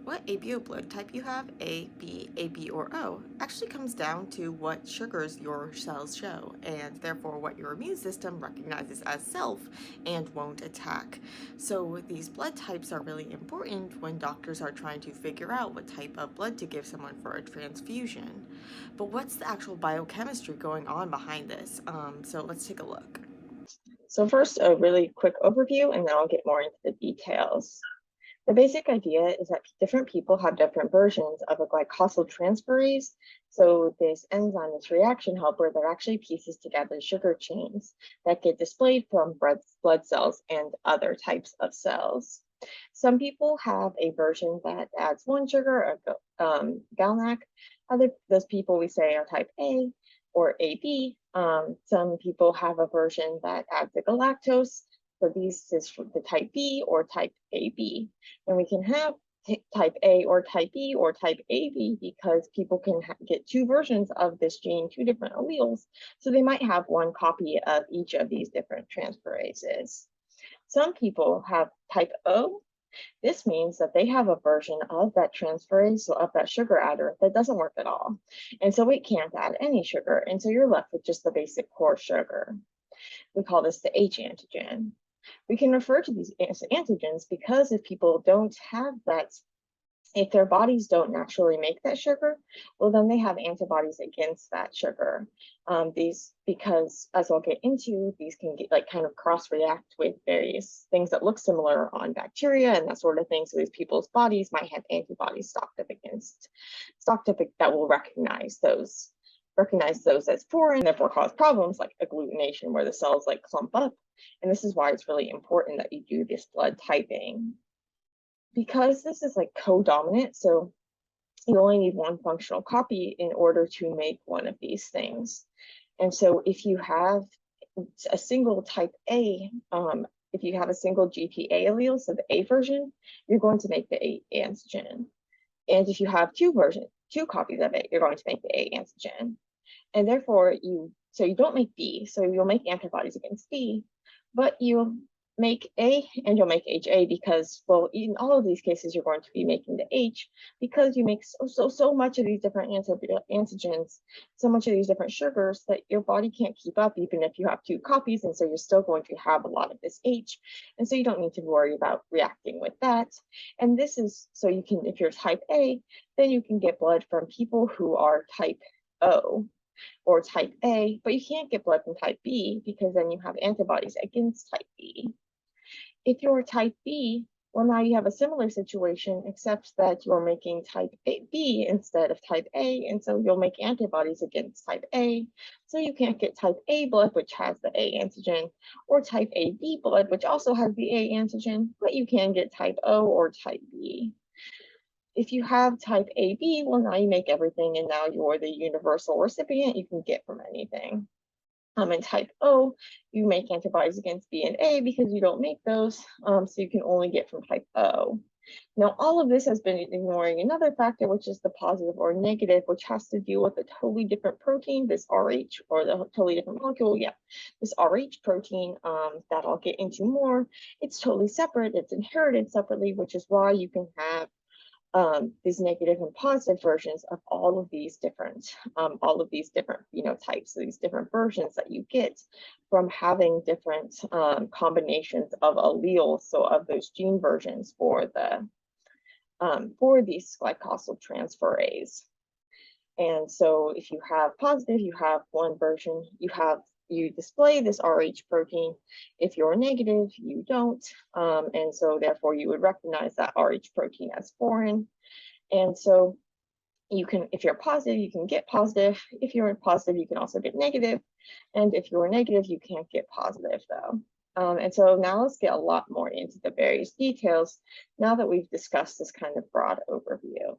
What ABO blood type you have, A, B, AB, or O, actually comes down to what sugars your cells show, and therefore what your immune system recognizes as self and won't attack. So these blood types are really important when doctors are trying to figure out what type of blood to give someone for a transfusion. But what's the actual biochemistry going on behind this? So let's take a look. So first, a really quick overview, and then I'll get more into the details. The basic idea is that different people have different versions of a glycosyltransferase. So this enzyme, this reaction helper that actually pieces together sugar chains that get displayed from blood cells and other types of cells. Some people have a version that adds one sugar, GalNAc. Those people we say are type A or AB. Some people have a version that adds a galactose. So these is for the type B or type AB. And we can have type A or type B or type AB because people can get two versions of this gene, two different alleles. So they might have one copy of each of these different transferases. Some people have type O. This means that they have a version of that transferase, so of that sugar adder, that doesn't work at all. And so it can't add any sugar. And so you're left with just the basic core sugar. We call this the H antigen. We can refer to these as antigens because if people don't have that, if their bodies don't naturally make that sugar, well, then they have antibodies against that sugar. Because as I'll get into, these can get kind of cross-react with various things that look similar on bacteria and that sort of thing. So these people's bodies might have antibodies stocked up that will recognize those as foreign, therefore cause problems like agglutination where the cells clump up. And this is why it's really important that you do this blood typing. Because this is co-dominant, so you only need one functional copy in order to make one of these things. And so if you have a single type A, if you have a single GPA allele, so the A version, you're going to make the A antigen. And if you have two copies of it, you're going to make the A antigen. And therefore, you don't make B, so you'll make antibodies against B, but you'll make A and you'll make HA because, well, in all of these cases, you're going to be making the H because you make so much of these different antigens, so much of these different sugars that your body can't keep up even if you have two copies. And so you're still going to have a lot of this H. And so you don't need to worry about reacting with that. And this is, so you can, if you're type A, then you can get blood from people who are type O or type A, but you can't get blood from type B because then you have antibodies against type B. If you're type B, well, now you have a similar situation, except that you're making type B instead of type A, and so you'll make antibodies against type A. So you can't get type A blood, which has the A antigen, or type AB blood, which also has the A antigen, but you can get type O or type B. If you have type AB, well, now you make everything, and now you're the universal recipient you can get from anything. In type O, you make antibodies against B and A because you don't make those, so you can only get from type O. Now, all of this has been ignoring another factor, which is the positive or negative, which has to do with a totally different protein, this RH, or the totally different molecule, this RH protein that I'll get into more. It's totally separate, it's inherited separately, which is why you can have these negative and positive versions of all of these different phenotypes, so these different versions that you get from having different combinations of alleles, so of those gene versions for these glycosyltransferase. And so if you have positive, you have one version, you display this RH protein. If you're negative, you don't. And so therefore you would recognize that RH protein as foreign. And so you can, if you're positive, you can get positive. If you're positive, you can also get negative. And if you're negative, you can't get positive though. And so now let's get a lot more into the various details now that we've discussed this kind of broad overview.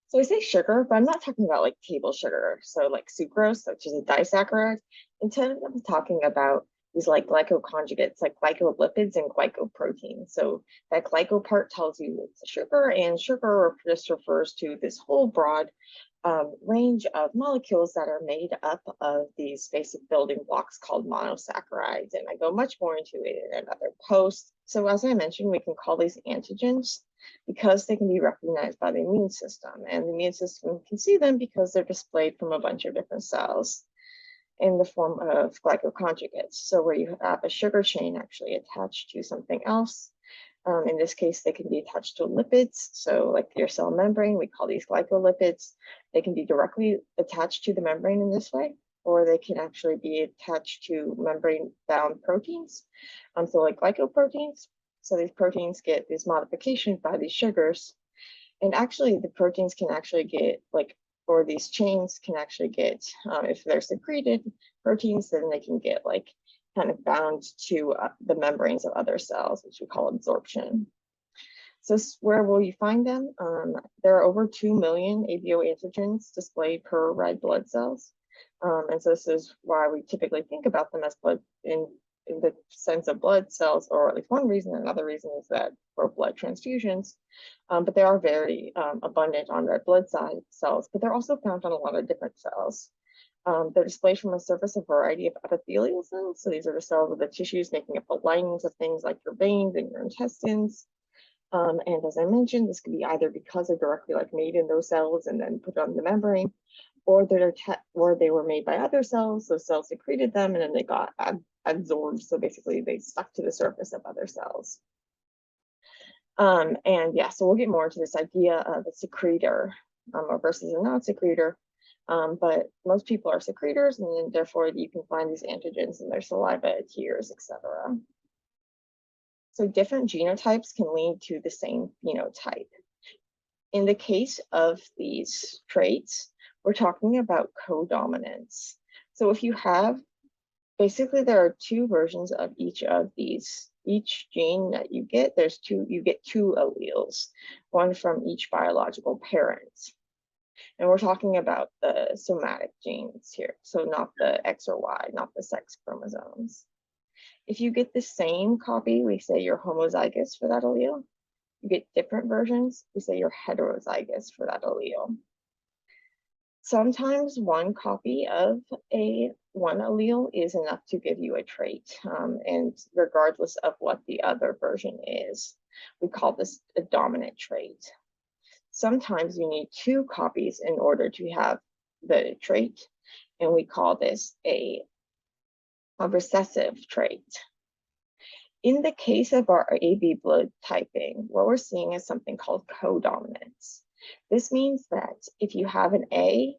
So I say sugar, but I'm not talking about table sugar. So sucrose, which is a disaccharide. Instead, I'm talking about these glycoconjugates, like glycolipids and glycoproteins. So that glyco part tells you it's a sugar, and sugar just refers to this whole broad range of molecules that are made up of these basic building blocks called monosaccharides. And I go much more into it in another post. So as I mentioned, we can call these antigens. because they can be recognized by the immune system. And the immune system can see them because they're displayed from a bunch of different cells in the form of glycoconjugates. So where you have a sugar chain actually attached to something else. In this case, they can be attached to lipids. So like your cell membrane, we call these glycolipids. They can be directly attached to the membrane in this way, or they can actually be attached to membrane-bound proteins. So like glycoproteins. So these proteins get these modifications by these sugars. And actually the proteins can actually get like, or these chains can actually get, if they're secreted proteins, then they can get like kind of bound to the membranes of other cells, which we call absorption. So where will you find them? There are over 2 million ABO antigens displayed per red blood cells. And so this is why we typically think about them as blood in the sense of blood cells, or at least one reason. Another reason is that for blood transfusions, but they are very abundant on red blood cells, but they're also found on a lot of different cells. They're displayed from the surface of a variety of epithelial cells. So these are the cells of the tissues making up the linings of things like your veins and your intestines. And as I mentioned, this could be either because they're directly like made in those cells and then put on the membrane, or they were made by other cells. So cells secreted them and then they got absorbed. So basically they stuck to the surface of other cells. And yeah, so we'll get more into this idea of a secretor versus a non-secretor. But most people are secretors, and then therefore you can find these antigens in their saliva, tears, etc. So different genotypes can lead to the same phenotype. In the case of these traits, we're talking about codominance. So if you have, basically there are two versions of each of these. Each gene that you get, you get two alleles, one from each biological parent. And we're talking about the somatic genes here, so not the X or Y, not the sex chromosomes. If you get the same copy, we say you're homozygous for that allele. You get different versions, we say you're heterozygous for that allele. Sometimes one copy of one allele is enough to give you a trait, and regardless of what the other version is, we call this a dominant trait. Sometimes you need two copies in order to have the trait, and we call this a recessive trait. In the case of our AB blood typing, what we're seeing is something called codominance. This means that if you have an A,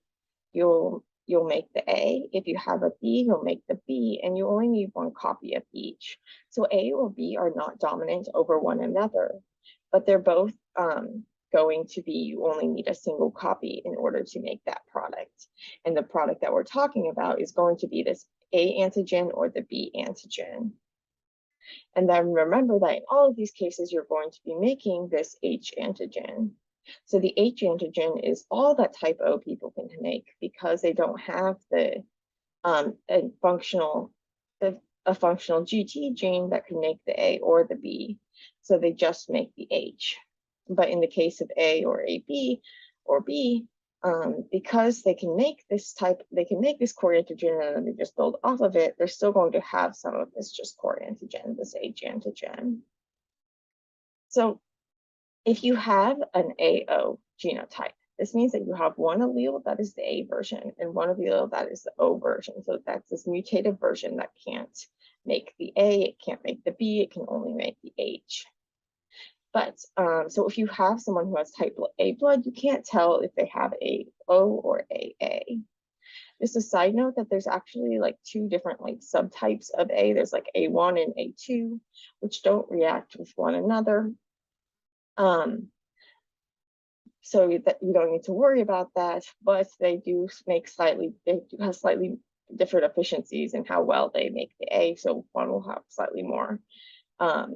you'll make the A. If you have a B, you'll make the B, and you only need one copy of each. So A or B are not dominant over one another, but they're both going to be, you only need a single copy in order to make that product. And the product that we're talking about is going to be this A antigen or the B antigen. And then remember that in all of these cases, you're going to be making this H antigen. So the H antigen is all that type O people can make because they don't have a functional GT gene that can make the A or the B. So they just make the H. But in the case of A or AB or B, because they can make this core antigen and then they just build off of it, they're still going to have some of this just core antigen, this H antigen. So if you have an AO genotype, this means that you have one allele that is the A version and one allele that is the O version. So that's this mutative version that can't make the A, it can't make the B, it can only make the H. But so if you have someone who has type A blood, you can't tell if they have AO or AA. Just a side note that there's actually like two different like subtypes of A. There's like A1 and A2, which don't react with one another. So that you don't need to worry about that, but they do have slightly different efficiencies in how well they make the A. So one will have slightly more of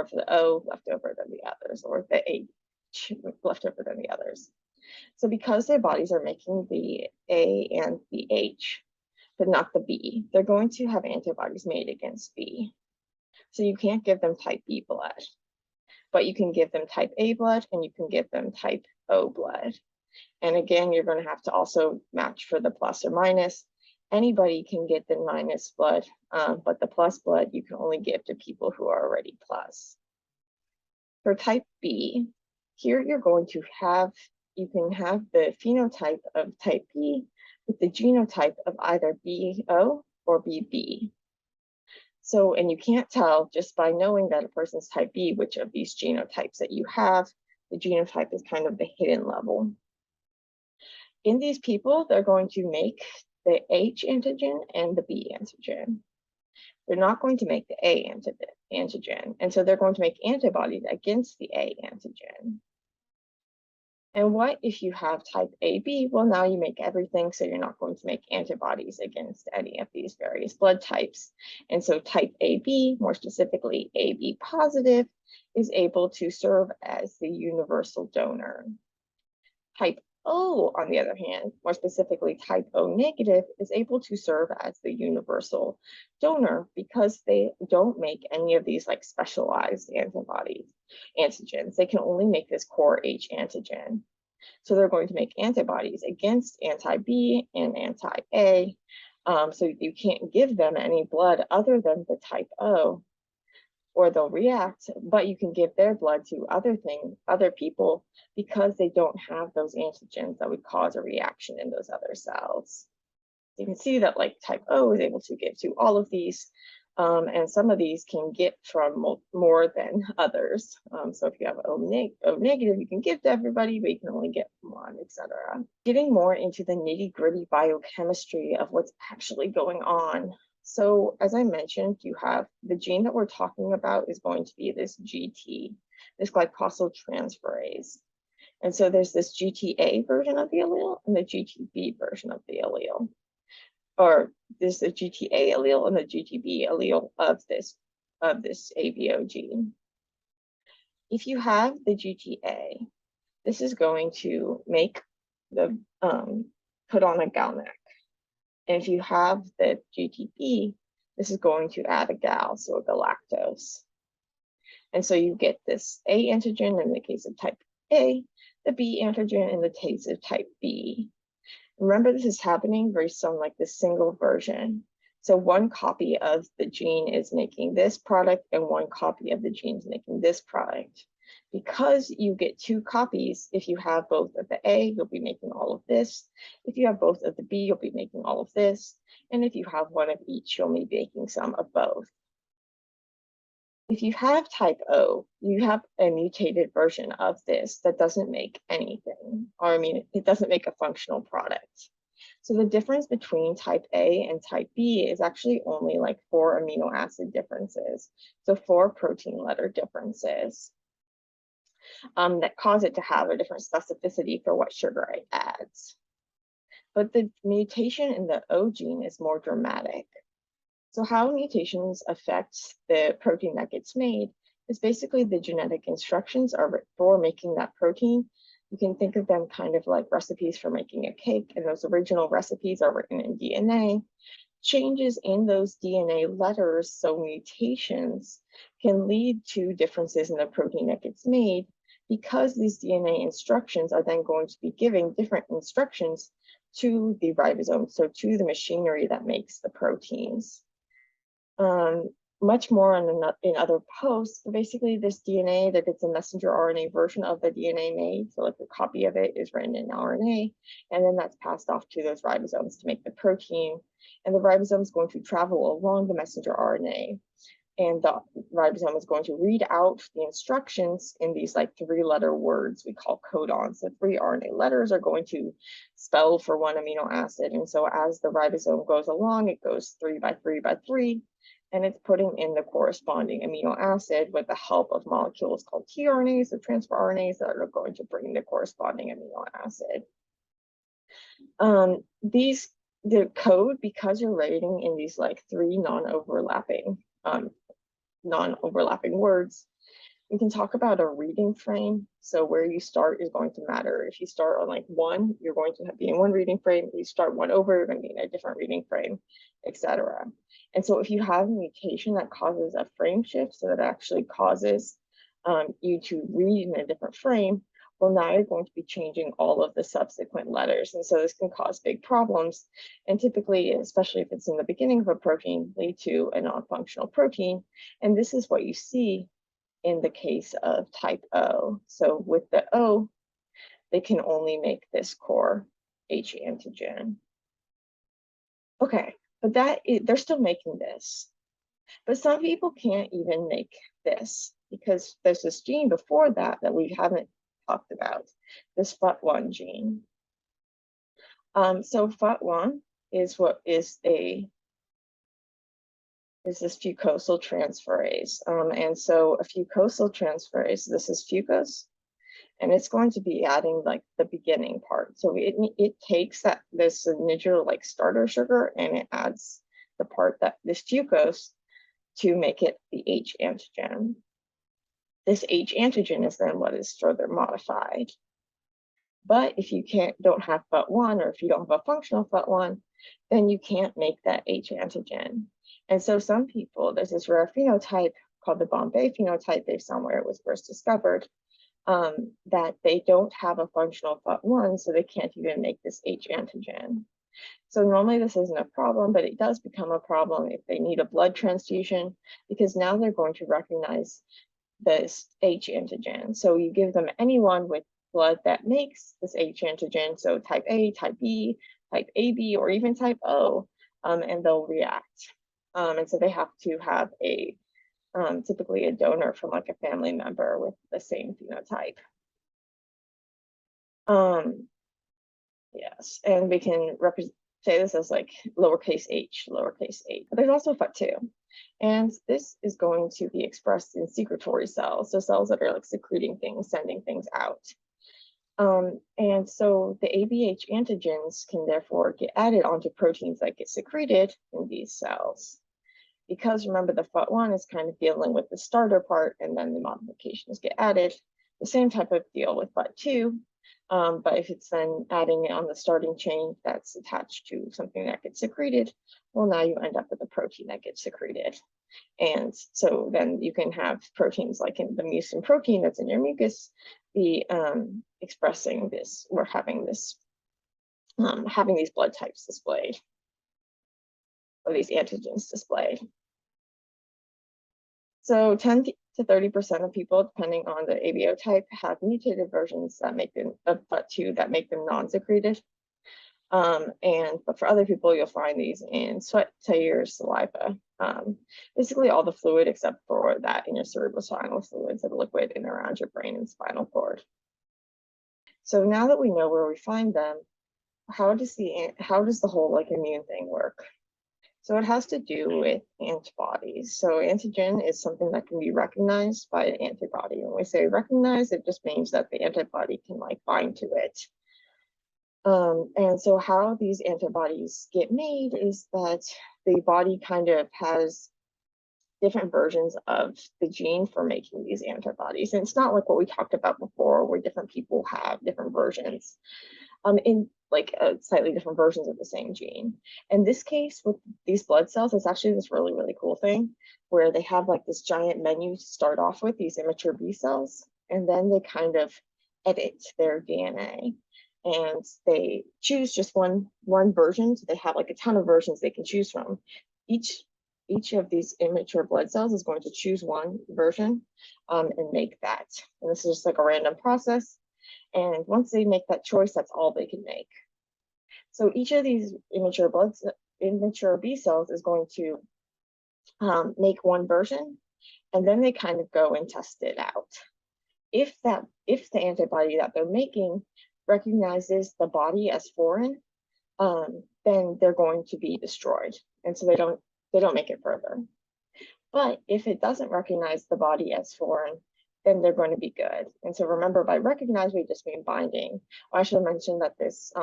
the O left over than the others, or the H left over than the others. So because their bodies are making the A and the H, but not the B, they're going to have antibodies made against B. So you can't give them type B blood, but you can give them type A blood and you can give them type O blood. And again, you're going to have to also match for the plus or minus. Anybody can get the minus blood, but the plus blood you can only give to people who are already plus. For type B, here you're going to have, you can have the phenotype of type B with the genotype of either BO or BB. So, and you can't tell just by knowing that a person's type B, which of these genotypes that you have. The genotype is kind of the hidden level. In these people, they're going to make the H antigen and the B antigen. They're not going to make the A antigen, and so they're going to make antibodies against the A antigen. And what if you have type AB? Well, now you make everything, so you're not going to make antibodies against any of these various blood types. And so type AB, more specifically AB positive, is able to serve as the universal donor. Type O, on the other hand, more specifically type O negative, is able to serve as the universal donor because they don't make any of these like specialized antigens. They can only make this core H antigen. So they're going to make antibodies against anti-B and anti-A. So you can't give them any blood other than the type O, or they'll react, but you can give their blood to other people because they don't have those antigens that would cause a reaction in those other cells. You can see that like type O is able to give to all of these, and some of these can get from more than others. So if you have O negative, you can give to everybody, but you can only get from one, etc. Getting more into the nitty-gritty biochemistry of what's actually going on. So as I mentioned, you have the gene that we're talking about is going to be this GT, this glycosyltransferase. And so there's this GTA version of the allele and the GTB version of the allele. Or there's the GTA allele and the GTB allele of this ABO gene. If you have the GTA, this is going to make the put on a GalNAc. And if you have the GTB, this is going to add a gal, so a galactose. And so you get this A antigen in the case of type A, the B antigen in the case of type B. Remember, this is happening based on like this single version. So one copy of the gene is making this product and one copy of the gene is making this product. Because you get two copies, if you have both of the A, you'll be making all of this. If you have both of the B, you'll be making all of this. And if you have one of each, you'll be making some of both. If you have type O, you have a mutated version of this that doesn't make anything, or I mean, it doesn't make a functional product. So the difference between type A and type B is actually only like 4 amino acid differences. So 4 protein letter differences that cause it to have a different specificity for what sugar it adds. But the mutation in the O gene is more dramatic. So how mutations affect the protein that gets made is basically the genetic instructions are for making that protein. You can think of them kind of like recipes for making a cake, and those original recipes are written in DNA. Changes in those DNA letters, so mutations, can lead to differences in the protein that gets made because these DNA instructions are then going to be giving different instructions to the ribosome, so to the machinery that makes the proteins. Much more in other posts, but basically this DNA that gets a messenger RNA version of the DNA made, so like a copy of it is written in RNA, and then that's passed off to those ribosomes to make the protein, and the ribosome is going to travel along the messenger RNA, and the ribosome is going to read out the instructions in these like 3-letter words we call codons. The 3 RNA letters are going to spell for 1 amino acid, and so as the ribosome goes along, it goes 3 by 3 by 3, and it's putting in the corresponding amino acid with the help of molecules called tRNAs, the transfer RNAs that are going to bring the corresponding amino acid. The code, because you're writing in these like 3 non-overlapping words, we can talk about a reading frame. So where you start is going to matter. If you start on like 1, you're going to be in one reading frame. If you start 1 over, you're going to be in a different reading frame, etc. And so if you have a mutation that causes a frame shift, so that actually causes you to read in a different frame, well, now you're going to be changing all of the subsequent letters. And so this can cause big problems. And typically, especially if it's in the beginning of a protein, lead to a non-functional protein. And this is what you see in the case of type O. So with the O, they can only make this core H antigen. Okay, but they're still making this. But some people can't even make this because there's this gene before that that we haven't talked about, this FUT1 gene. So FUT1 is what is this fucosal transferase. And so a fucosal transferase, this is fucose, and it's going to be adding like the beginning part. So it takes this initial like starter sugar and it adds the part that this fucose to make it the H antigen. This H antigen is then what is further modified. But if you don't have FUT1, or if you don't have a functional FUT1, then you can't make that H antigen. And so some people, there's this rare phenotype called the Bombay phenotype based on where it was first discovered, that they don't have a functional FUT1, so they can't even make this H antigen. So normally this isn't a problem, but it does become a problem if they need a blood transfusion, because now they're going to recognize this H antigen. So you give them anyone with blood that makes this H antigen, so type A, type B, type AB, or even type O, and they'll react. And so they have to have typically a donor from like a family member with the same phenotype. Yes, and we can say this as like lowercase h, lowercase h. But there's also FUT2. And this is going to be expressed in secretory cells, so cells that are like secreting things, sending things out. And so the ABH antigens can therefore get added onto proteins that get secreted in these cells. Because remember, the FUT1 is kind of dealing with the starter part, and then the modifications get added. The same type of deal with FUT2, but if it's then adding it on the starting chain that's attached to something that gets secreted, well, now you end up with a protein that gets secreted. And so then you can have proteins like in the mucin protein that's in your mucus be expressing this, or having this, having these blood types displayed, or these antigens displayed. So 10 to 30% of people, depending on the ABO type, have mutated versions that make them of FUT2 that make them non-secreted. But for other people, you'll find these in sweat, tears, saliva, basically all the fluid except for that in your cerebrospinal fluids, the liquid in around your brain and spinal cord. So now that we know where we find them, how does the whole like immune thing work? So it has to do with antibodies. So antigen is something that can be recognized by an antibody. When we say recognize, it just means that the antibody can like bind to it. And so how these antibodies get made is that the body kind of has different versions of the gene for making these antibodies. And it's not like what we talked about before, where different people have different versions in like slightly different versions of the same gene. In this case, with these blood cells, it's actually this really, really cool thing where they have like this giant menu to start off with, these immature B cells, and then they kind of edit their DNA. And they choose just one version. So they have like a ton of versions they can choose from. Each of these immature blood cells is going to choose one version and make that. And this is just like a random process. And once they make that choice, that's all they can make. So each of these immature B cells is going to make one version, and then they kind of go and test it out. If the antibody that they're making recognizes the body as foreign, then they're going to be destroyed, and so they don't make it further. But if it doesn't recognize the body as foreign, then they're going to be good. And so remember, by recognize, we just mean binding. I should have mentioned that this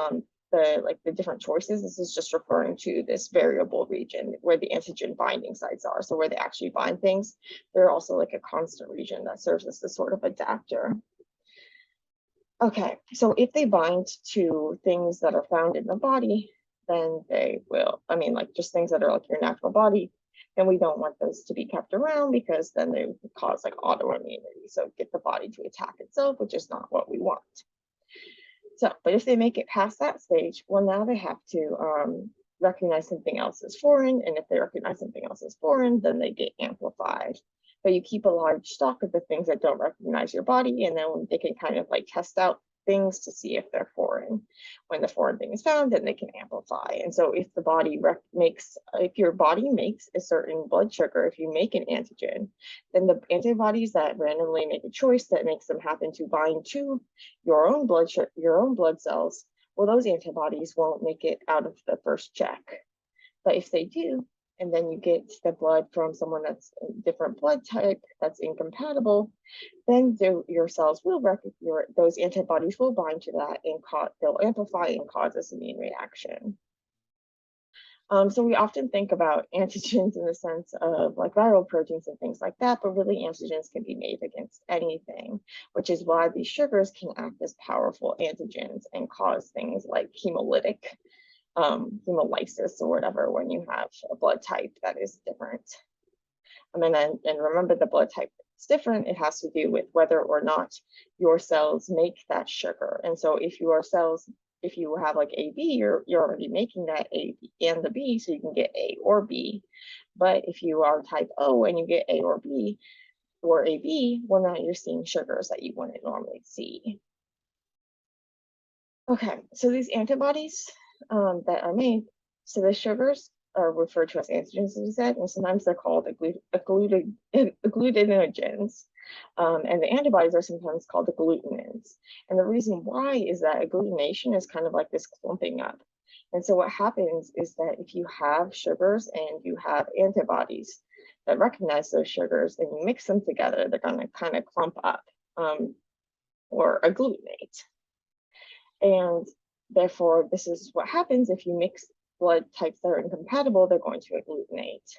the different choices, this is just referring to this variable region where the antigen binding sites are. So where they actually bind things, they're also like a constant region that serves as a sort of adapter. Okay, so if they bind to things that are found in the body, then they will, like just things that are like your natural body, then we don't want those to be kept around because then they would cause like autoimmunity. So get the body to attack itself, which is not what we want. So, but if they make it past that stage, well, now they have to recognize something else as foreign. And if they recognize something else as foreign, then they get amplified. but you keep a large stock of the things that don't recognize your body, and then they can kind of like test out things to see if they're foreign. When the foreign thing is found, then they can amplify. And so if the body if your body makes a certain blood sugar, if you make an antigen, then the antibodies that randomly make a choice that makes them happen to bind to your own blood cells, well, those antibodies won't make it out of the first check. But if they do, and then you get the blood from someone that's a different blood type that's incompatible, then your cells will those antibodies will bind to that and they'll amplify and cause this immune reaction. So we often think about antigens in the sense of like viral proteins and things like that, but really antigens can be made against anything, which is why these sugars can act as powerful antigens and cause things like hemolysis or whatever when you have a blood type that is different. And remember, the blood type is different. It has to do with whether or not your cells make that sugar. And so if you have like AB, you're already making that A and the B, so you can get A or B. But if you are type O and you get A or B or AB, well, now you're seeing sugars that you wouldn't normally see. Okay, so these antibodies that are made, so the sugars are referred to as antigens, as we said, and sometimes they're called agglutinogens. And the antibodies are sometimes called agglutinins. And the reason why is that agglutination is kind of like this clumping up. And so what happens is that if you have sugars and you have antibodies that recognize those sugars and you mix them together, they're going to kind of clump up or agglutinate. And therefore, this is what happens if you mix blood types that are incompatible, they're going to agglutinate.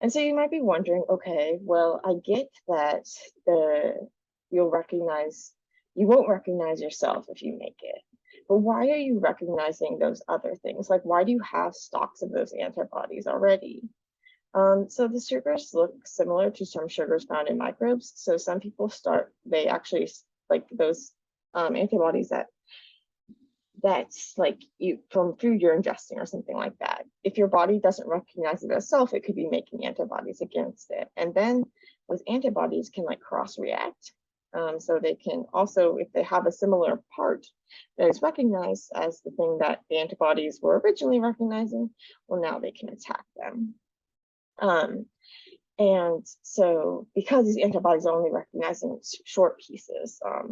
And so you might be wondering, okay, well, I get that you won't recognize yourself if you make it. But why are you recognizing those other things? Like, why do you have stocks of those antibodies already? So the sugars look similar to some sugars found in microbes. So some people they actually like those antibodies that's like from food you're ingesting or something like that. If your body doesn't recognize it as self, it could be making antibodies against it. And then those antibodies can like cross-react. So they can also, if they have a similar part that is recognized as the thing that the antibodies were originally recognizing, well, now they can attack them. And so because these antibodies are only recognizing short pieces of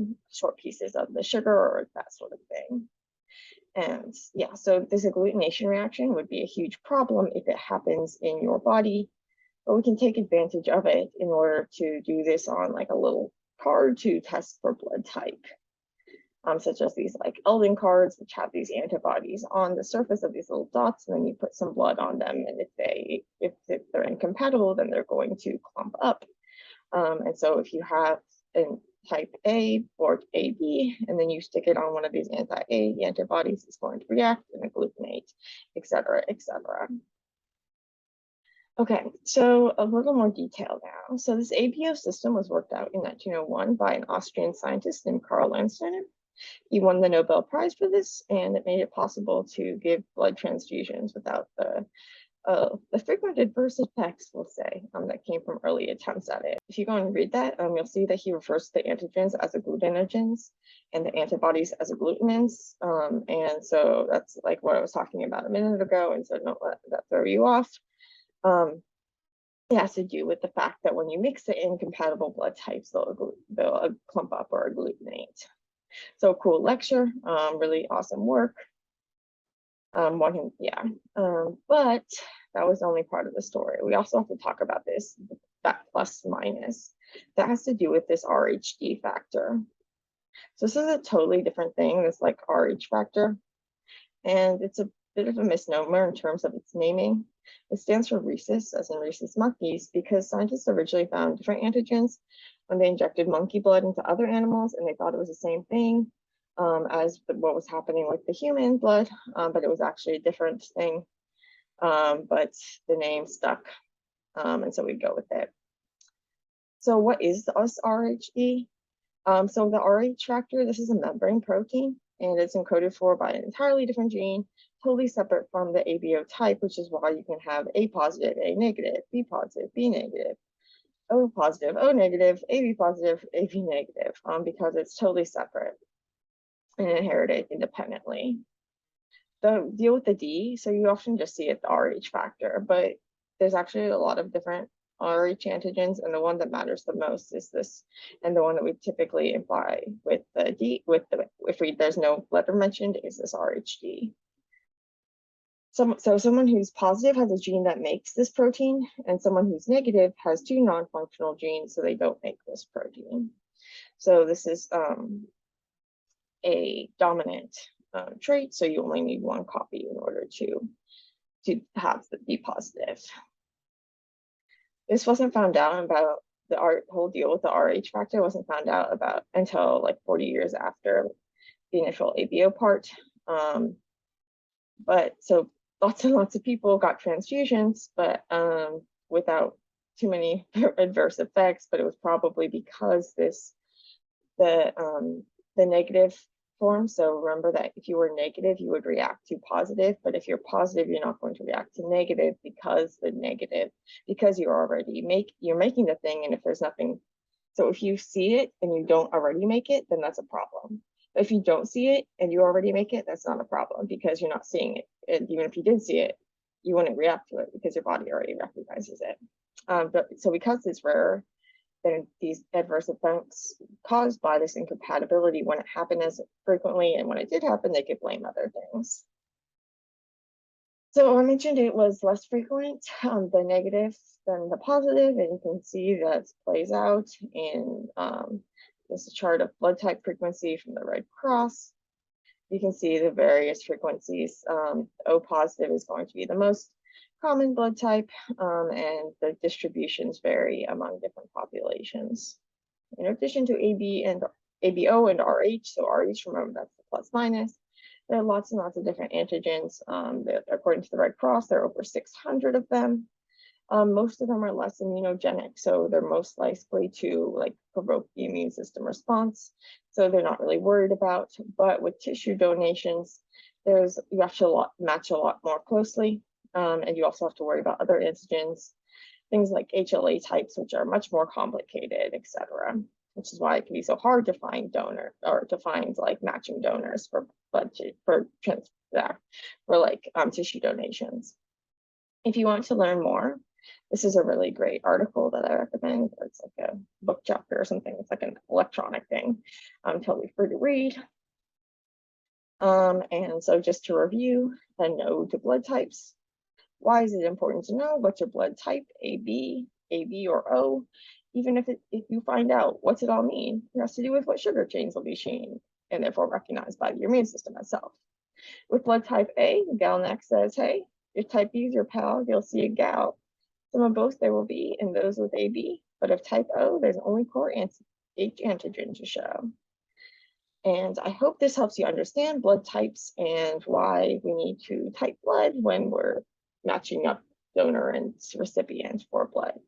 the sugar or that sort of thing. And yeah, so this agglutination reaction would be a huge problem if it happens in your body, but we can take advantage of it in order to do this on like a little card to test for blood type, such as these like ELDONCARDs, which have these antibodies on the surface of these little dots, and then you put some blood on them, and if they're incompatible, then they're going to clump up. And so if you have an type A or AB, and then you stick it on one of these anti-A antibodies, it's going to react and agglutinate, et cetera, et cetera. Okay, so a little more detail now. So this ABO system was worked out in 1901 by an Austrian scientist named Karl Landsteiner. He won the Nobel Prize for this, and it made it possible to give blood transfusions without the frequent adverse effects, we'll say, that came from early attempts at it. If you go and read that, you'll see that he refers to the antigens as agglutinogens and the antibodies as agglutinins. And so that's like what I was talking about a minute ago, and so don't let that throw you off. It has to do with the fact that when you mix the incompatible blood types, they'll clump up or agglutinate. So cool lecture, really awesome work. But that was only part of the story. We also have to talk about that plus minus. That has to do with this RHD factor. So this is a totally different thing, this like RH factor. And it's a bit of a misnomer in terms of its naming. It stands for rhesus, as in rhesus monkeys, because scientists originally found different antigens when they injected monkey blood into other animals, and they thought it was the same thing as what was happening with the human blood, but it was actually a different thing. But the name stuck, and so we go with it. So what is this RHD? So the RH factor, this is a membrane protein, and it's encoded for by an entirely different gene, totally separate from the ABO type, which is why you can have A positive, A negative, B positive, B negative. O positive, O negative, AB positive, AB negative, because it's totally separate and inherited independently. The deal with the D, so you often just see it the RH factor, but there's actually a lot of different RH antigens, and the one that matters the most is this, and the one that we typically imply with the D, with the there's no letter mentioned, is this RHD. So someone who's positive has a gene that makes this protein, and someone who's negative has two non-functional genes, so they don't make this protein. So this is a dominant trait, so you only need one copy in order to have the be positive. This wasn't found out about the whole deal with the RH factor wasn't found out about until like 40 years after the initial ABO part. But so lots and lots of people got transfusions, but without too many adverse effects. But it was probably because the negative form. So remember that if you were negative, you would react to positive, but if you're positive, you're not going to react to negative because you're already you're making the thing, and if there's nothing, so if you see it and you don't already make it, then that's a problem. But if you don't see it and you already make it, that's not a problem because you're not seeing it. And even if you did see it, you wouldn't react to it because your body already recognizes it. So because it's rare, then these adverse effects caused by this incompatibility wouldn't happen as frequently, and when it did happen, they could blame other things. So I mentioned it was less frequent, the negative than the positive, and you can see that plays out in this chart of blood type frequency from the Red Cross. You can see the various frequencies. O positive is going to be the most common blood type, and the distributions vary among different populations. In addition to AB and ABO and RH, so RH, remember that's the plus minus, there are lots and lots of different antigens. According to the Red Cross, there are over 600 of them. Most of them are less immunogenic, so they're most likely to provoke the immune system response. So they're not really worried about. But with tissue donations, you have to match a lot more closely, and you also have to worry about other antigens, things like HLA types, which are much more complicated, etc. Which is why it can be so hard to find matching donors for tissue donations. If you want to learn more, this is a really great article that I recommend. It's like a book chapter or something. It's like an electronic thing. Totally free to read. And so just to review, a no to blood types. Why is it important to know what's your blood type, AB, or O? Even if you find out what's it all mean, it has to do with what sugar chains will be seen and therefore recognized by your immune system itself. With blood type A, GalNAc says, hey, if type B is your pal, you'll see a gal. Some of both there will be in those with AB, but if type O, there's only core H antigen to show. And I hope this helps you understand blood types and why we need to type blood when we're matching up donor and recipient for blood.